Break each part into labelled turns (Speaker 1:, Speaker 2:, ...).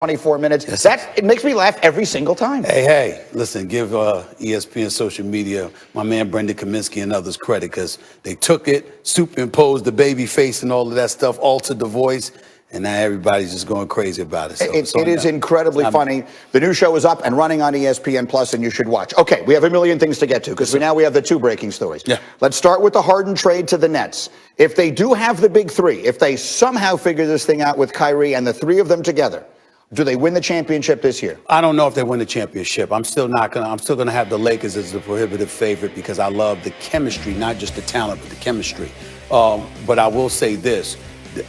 Speaker 1: 24 minutes.
Speaker 2: Yes.
Speaker 1: It makes me laugh every single time.
Speaker 2: Hey, listen, give ESPN social media, my man Brendan Kaminsky and others credit, because they took it, superimposed the baby face and all of that stuff, altered the voice, and now everybody's just going crazy about it. So
Speaker 1: It is incredibly funny. The new show is up and running on ESPN Plus, and you should watch. Okay, we have a million things to get to because now we have the two breaking stories.
Speaker 2: Yeah.
Speaker 1: Let's start with the Harden trade to the Nets. If they do have the big three, if they somehow figure this thing out with Kyrie and the three of them together, do they win the championship this year?
Speaker 2: I don't know if they win the championship. I'm still gonna have the Lakers as the prohibitive favorite because I love the chemistry, not just the talent, but the chemistry. But I will say this,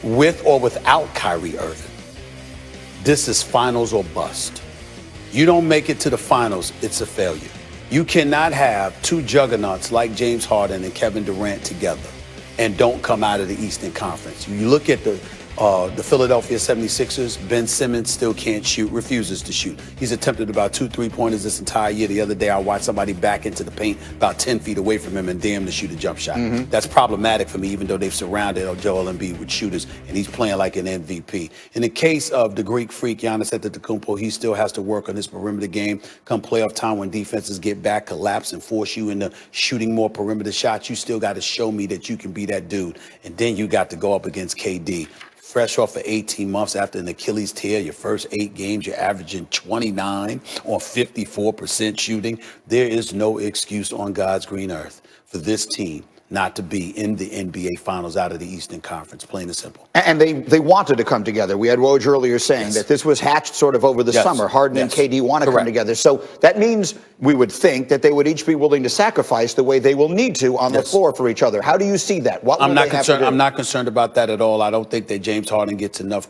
Speaker 2: with or without Kyrie Irving, this is finals or bust. You don't make it to the finals, it's a failure. You cannot have two juggernauts like James Harden and Kevin Durant together and don't come out of the Eastern Conference. You look at the Philadelphia 76ers, Ben Simmons still can't shoot, refuses to shoot. He's attempted about 2 3-pointers this entire year. The other day, I watched somebody back into the paint about 10 feet away from him and damn to shoot a jump shot. That's problematic for me, even though they've surrounded Joel Embiid with shooters, and he's playing like an MVP. In the case of the Greek freak, Giannis Antetokounmpo, he still has to work on his perimeter game. Come playoff time when defenses get back, collapse, and force you into shooting more perimeter shots, you still got to show me that you can be that dude. And then you got to go up against KD. Fresh off for 18 months after an Achilles tear, your first 8 games, you're averaging 29 on 54% shooting. There is no excuse on God's green earth for this team not to be in the NBA Finals out of the Eastern Conference, plain and simple.
Speaker 1: And they wanted to come together. We had Woj earlier saying that this was hatched sort of over the summer. Harden and KD want to come together. So that means we would think that they would each be willing to sacrifice the way they will need to on the floor for each other. How do you see that? What
Speaker 2: I'm not concerned. I'm not concerned about that at all. I don't think that James Harden gets enough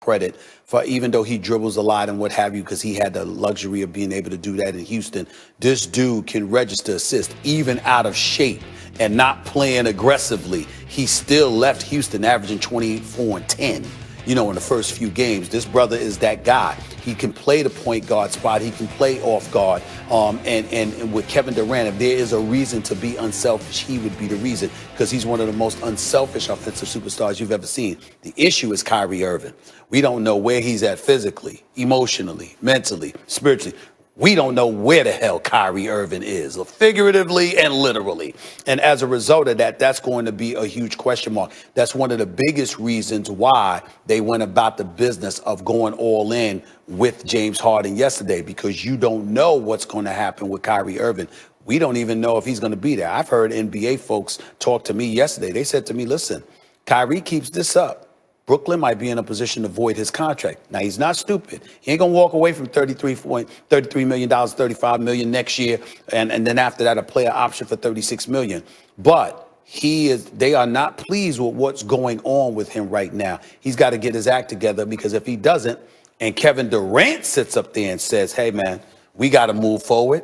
Speaker 2: credit for, even though he dribbles a lot and what have you, because he had the luxury of being able to do that in Houston. This dude can register assists even out of shape and not playing aggressively. He still left Houston averaging 24 and 10. In the first few games. This brother is that guy. He can play the point guard spot. He can play off guard. And with Kevin Durant, if there is a reason to be unselfish, he would be the reason, because he's one of the most unselfish offensive superstars you've ever seen. The issue is Kyrie Irving. We don't know where he's at physically, emotionally, mentally, spiritually. We don't know where the hell Kyrie Irving is, figuratively and literally. And as a result of that, that's going to be a huge question mark. That's one of the biggest reasons why they went about the business of going all in with James Harden yesterday, because you don't know what's going to happen with Kyrie Irving. We don't even know if he's going to be there. I've heard NBA folks talk to me yesterday. They said to me, listen, Kyrie keeps this up, Brooklyn might be in a position to void his contract. Now, he's not stupid. He ain't going to walk away from $33 million, $35 million next year, and then after that, a player option for $36 million. But they are not pleased with what's going on with him right now. He's got to get his act together, because if he doesn't, and Kevin Durant sits up there and says, hey, man, we got to move forward,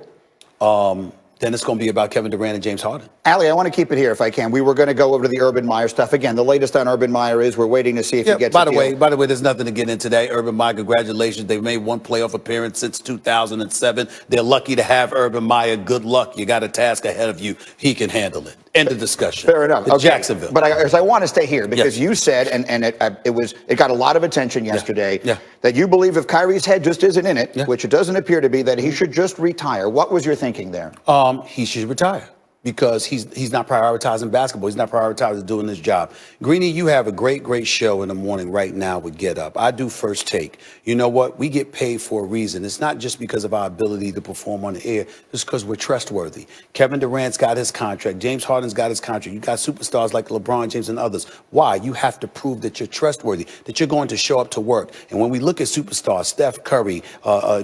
Speaker 2: then it's going to be about Kevin Durant and James Harden.
Speaker 1: Allie, I want to keep it here if I can. We were going to go over to the Urban Meyer stuff. Again, the latest on Urban Meyer is we're waiting to see if he gets a deal.
Speaker 2: By the way, there's nothing to get into today. Urban Meyer, congratulations. They've made one playoff appearance since 2007. They're lucky to have Urban Meyer. Good luck. You got a task ahead of you. He can handle it. End of discussion.
Speaker 1: Fair enough. Okay.
Speaker 2: Jacksonville.
Speaker 1: But I want to stay here because you said, and it got a lot of attention yesterday, that you believe if Kyrie's head just isn't in it, which it doesn't appear to be, that he should just retire. What was your thinking there?
Speaker 2: He should retire, because he's not prioritizing basketball. He's not prioritizing doing his job. Greeny, you have a great show in the morning right now with Get Up. I do First Take. You know what? We get paid for a reason. It's not just because of our ability to perform on the air. It's because we're trustworthy. Kevin Durant's got his contract. James Harden's got his contract. You got superstars like LeBron James and others. Why? You have to prove that you're trustworthy, that you're going to show up to work. And when we look at superstars, Steph Curry,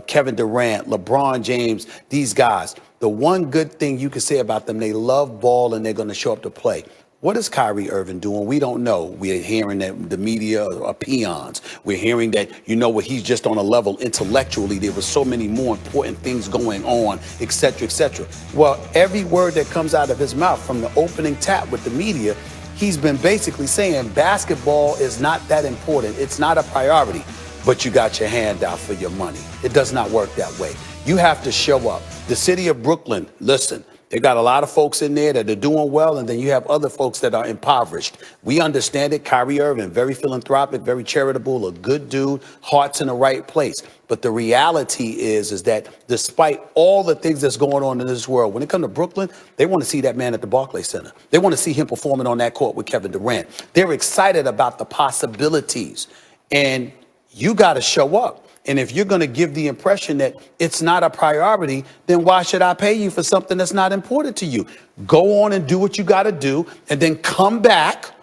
Speaker 2: Kevin Durant, LeBron James, these guys, the one good thing you can say about them, they love ball and they're going to show up to play. What is Kyrie Irving doing? We don't know. We're hearing that the media are peons. We're hearing that, he's just on a level intellectually. There were so many more important things going on, et cetera, et cetera. Well, every word that comes out of his mouth from the opening tap with the media, he's been basically saying basketball is not that important. It's not a priority, but you got your hand out for your money. It does not work that way. You have to show up. The city of Brooklyn, listen, They got a lot of folks in there that are doing well, and then you have other folks that are impoverished. We understand it. Kyrie Irving, very philanthropic, very charitable, a good dude, heart's in the right place. But the reality is that despite all the things that's going on in this world, when it comes to Brooklyn, they want to see that man at the Barclays Center. They want to see him performing on that court with Kevin Durant. They're excited about the possibilities, and you got to show up. And if you're going to give the impression that it's not a priority, then why should I pay you for something that's not important to you? Go on and do what you got to do, and then come back,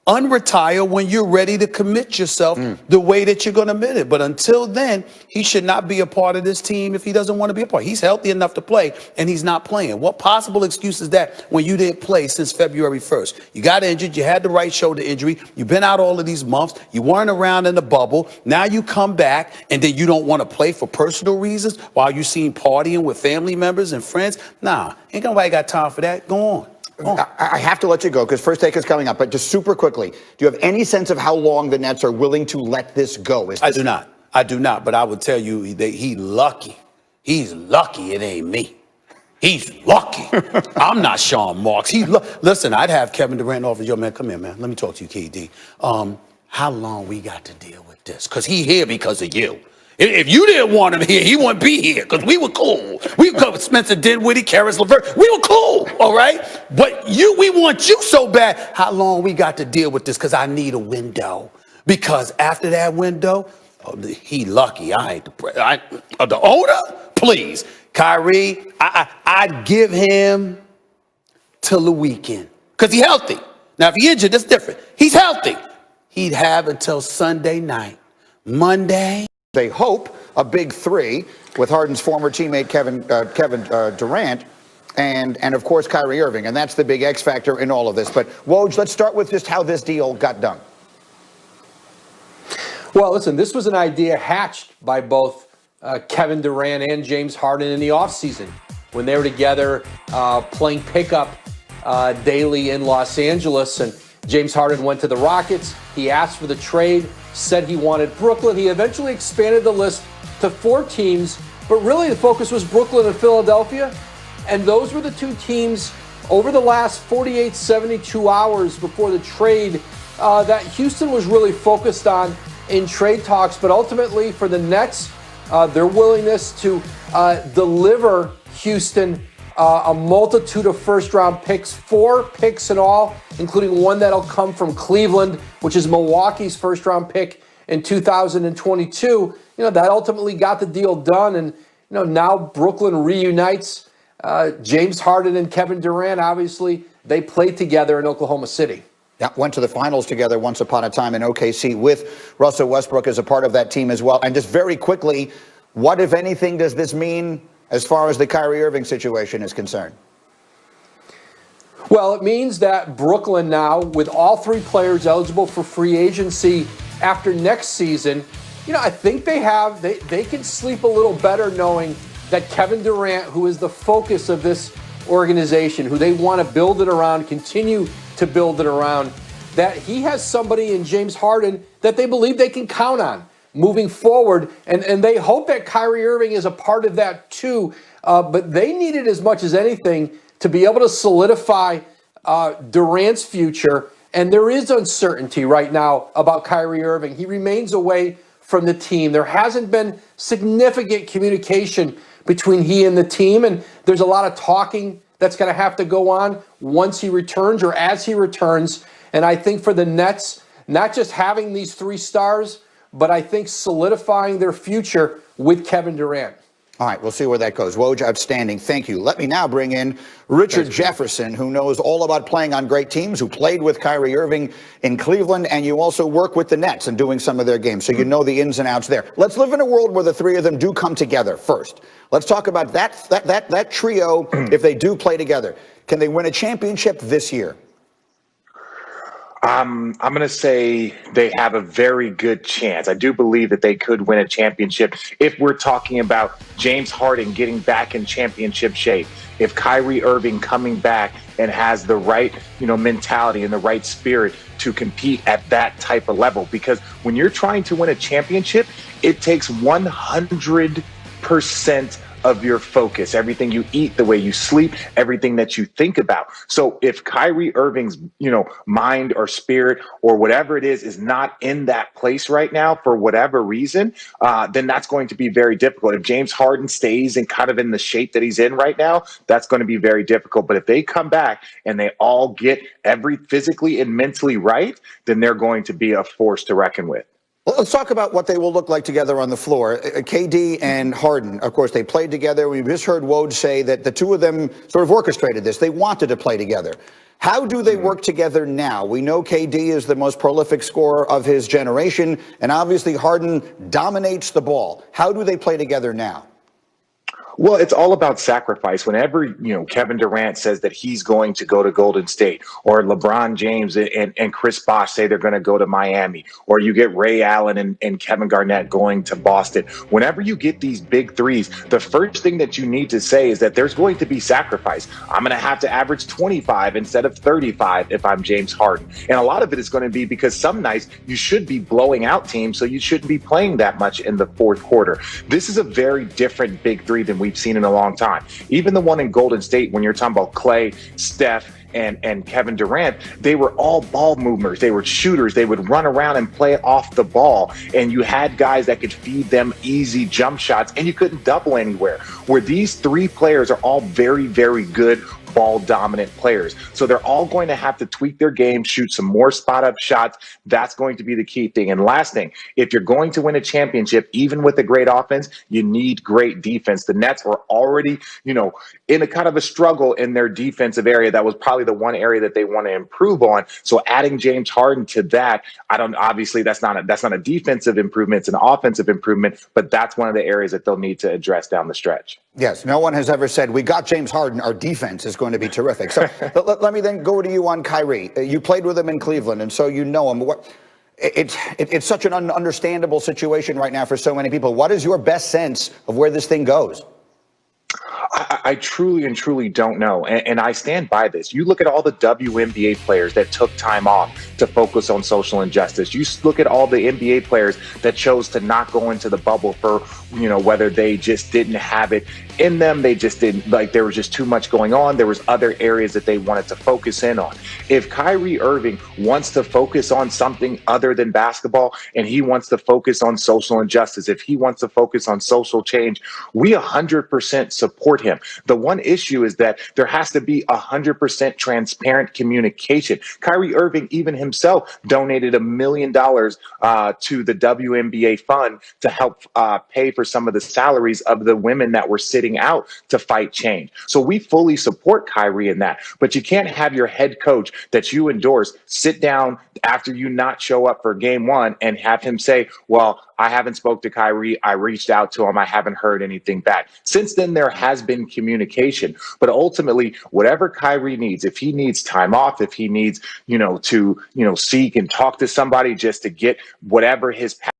Speaker 2: unretire when you're ready to commit yourself the way that you're going to admit it. But until then, he should not be a part of this team if he doesn't want to be a part. He's healthy enough to play, and he's not playing. What possible excuse is that when you didn't play since February 1st? You got injured. You had the right shoulder injury. You've been out all of these months. You weren't around in the bubble. Now you come back, and then you don't want to play for personal reasons while you seen partying with family members and friends. Nah, ain't nobody got time for that. Go on.
Speaker 1: I have to let you go because first take is coming up, but just super quickly, do you have any sense of how long the Nets are willing to let this go?
Speaker 2: I do not. I do not, but I would tell you that he's lucky. He's lucky it ain't me. He's lucky. I'm not Sean Marks. Listen, I'd have Kevin Durant offer, yo, man, come here, man. Let me talk to you, KD. How long we got to deal with this? Because he here because of you. If you didn't want him here, he wouldn't be here because we were cool. We covered Spencer Dinwiddie, Karis LeVert. We were cool, all right? But we want you so bad. How long we got to deal with this? Because I need a window. Because after that window, he lucky. I ain't the owner. Please, Kyrie, I'd give him till the weekend because he's healthy. Now, if he's injured, that's different. He's healthy. He'd have until Sunday night. Monday.
Speaker 1: They hope a big three with Harden's former teammate Kevin Durant and of course Kyrie Irving, and that's the big X factor in all of this. But Woj, let's start with just how this deal got done.
Speaker 3: Well, listen, this was an idea hatched by both Kevin Durant and James Harden in the offseason when they were together playing pickup daily in Los Angeles. And James Harden went to the Rockets. He asked for the trade, said he wanted Brooklyn. He eventually expanded the list to 4 teams, but really the focus was Brooklyn and Philadelphia. And those were the 2 teams over the last 48, 72 hours before the trade that Houston was really focused on in trade talks. But ultimately for the Nets, their willingness to deliver Houston a multitude of first-round picks, 4 picks in all, including one that'll come from Cleveland, which is Milwaukee's first-round pick in 2022. That ultimately got the deal done, and now Brooklyn reunites. James Harden and Kevin Durant, obviously, they played together in Oklahoma City.
Speaker 1: Yeah, went to the finals together once upon a time in OKC with Russell Westbrook as a part of that team as well. And just very quickly, what, if anything, does this mean as far as the Kyrie Irving situation is concerned?
Speaker 3: Well, it means that Brooklyn now, with all 3 players eligible for free agency after next season, I think they can sleep a little better knowing that Kevin Durant, who is the focus of this organization, who they want to build it around, continue to build it around, that he has somebody in James Harden that they believe they can count on moving forward, and they hope that Kyrie Irving is a part of that too. But they need it as much as anything to be able to solidify Durant's future. And there is uncertainty right now about Kyrie Irving. He remains away from the team. There hasn't been significant communication between he and the team, and there's a lot of talking that's going to have to go on once he returns or as he returns. And I think for the Nets, not just having these 3 stars, but I think solidifying their future with Kevin Durant.
Speaker 1: All right, we'll see where that goes. Woj, outstanding. Thank you. Let me now bring in Richard Jefferson, who knows all about playing on great teams, who played with Kyrie Irving in Cleveland, and you also work with the Nets and doing some of their games, so you know the ins and outs there. Let's live in a world where the 3 of them do come together first. Let's talk about that trio if they do play together. Can they win a championship this year?
Speaker 4: I'm going to say they have a very good chance. I do believe that they could win a championship if we're talking about James Harden getting back in championship shape, if Kyrie Irving coming back and has the right, mentality and the right spirit to compete at that type of level. Because when you're trying to win a championship, it takes 100% of your focus, everything you eat, the way you sleep, everything that you think about. So if Kyrie Irving's, mind or spirit or whatever it is not in that place right now for whatever reason, then that's going to be very difficult. If James Harden stays in kind of in the shape that he's in right now, that's going to be very difficult. But if they come back and they all get every physically and mentally right, then they're going to be a force to reckon with.
Speaker 1: Well, let's talk about what they will look like together on the floor. KD and Harden, of course, they played together. We just heard Woj say that the two of them sort of orchestrated this. They wanted to play together. How do they work together now? We know KD is the most prolific scorer of his generation, and obviously Harden dominates the ball. How do they play together now?
Speaker 4: Well, it's all about sacrifice. Whenever, Kevin Durant says that he's going to go to Golden State, or LeBron James and Chris Bosh say they're going to go to Miami, or you get Ray Allen and Kevin Garnett going to Boston. Whenever you get these big threes, the first thing that you need to say is that there's going to be sacrifice. I'm going to have to average 25 instead of 35 if I'm James Harden. And a lot of it is going to be because some nights you should be blowing out teams, so you shouldn't be playing that much in the fourth quarter. This is a very different big three than we've seen in a long time. Even the one in Golden State, when you're talking about Clay, Steph, and Kevin Durant, they were all ball movers. They were shooters. They would run around and play off the ball. And you had guys that could feed them easy jump shots, and you couldn't double anywhere. Where these three players are all very, very good ball dominant players. So they're all going to have to tweak their game, shoot some more spot up shots. That's going to be the key thing. And last thing, if you're going to win a championship, even with a great offense, you need great defense. The Nets were already, in a kind of a struggle in their defensive area. That was probably the one area that they want to improve on. So adding James Harden to that, obviously that's not a defensive improvement, it's an offensive improvement, but that's one of the areas that they'll need to address down the stretch.
Speaker 1: Yes, no one has ever said, we got James Harden, our defense is going to be terrific. So let me then go to you on Kyrie. You played with him in Cleveland, and so you know him. It's such an understandable situation right now for so many people. What is your best sense of where this thing goes?
Speaker 4: I truly and truly don't know. And I stand by this. You look at all the WNBA players that took time off to focus on social injustice. You look at all the NBA players that chose to not go into the bubble for, whether they just didn't have it in them. They just didn't, there was just too much going on. There was other areas that they wanted to focus in on. If Kyrie Irving wants to focus on something other than basketball, and he wants to focus on social injustice, if he wants to focus on social change, we 100% support him. The one issue is that there has to be 100% transparent communication. Kyrie Irving, even himself, donated $1 million to the WNBA fund to help pay for some of the salaries of the women that were sitting out to fight change. So we fully support Kyrie in that. But you can't have your head coach that you endorse sit down after you not show up for game one and have him say, well, I haven't spoke to Kyrie. I reached out to him. I haven't heard anything back. Since then, there has been communication. But ultimately, whatever Kyrie needs, if he needs time off, if he needs, to seek and talk to somebody just to get whatever his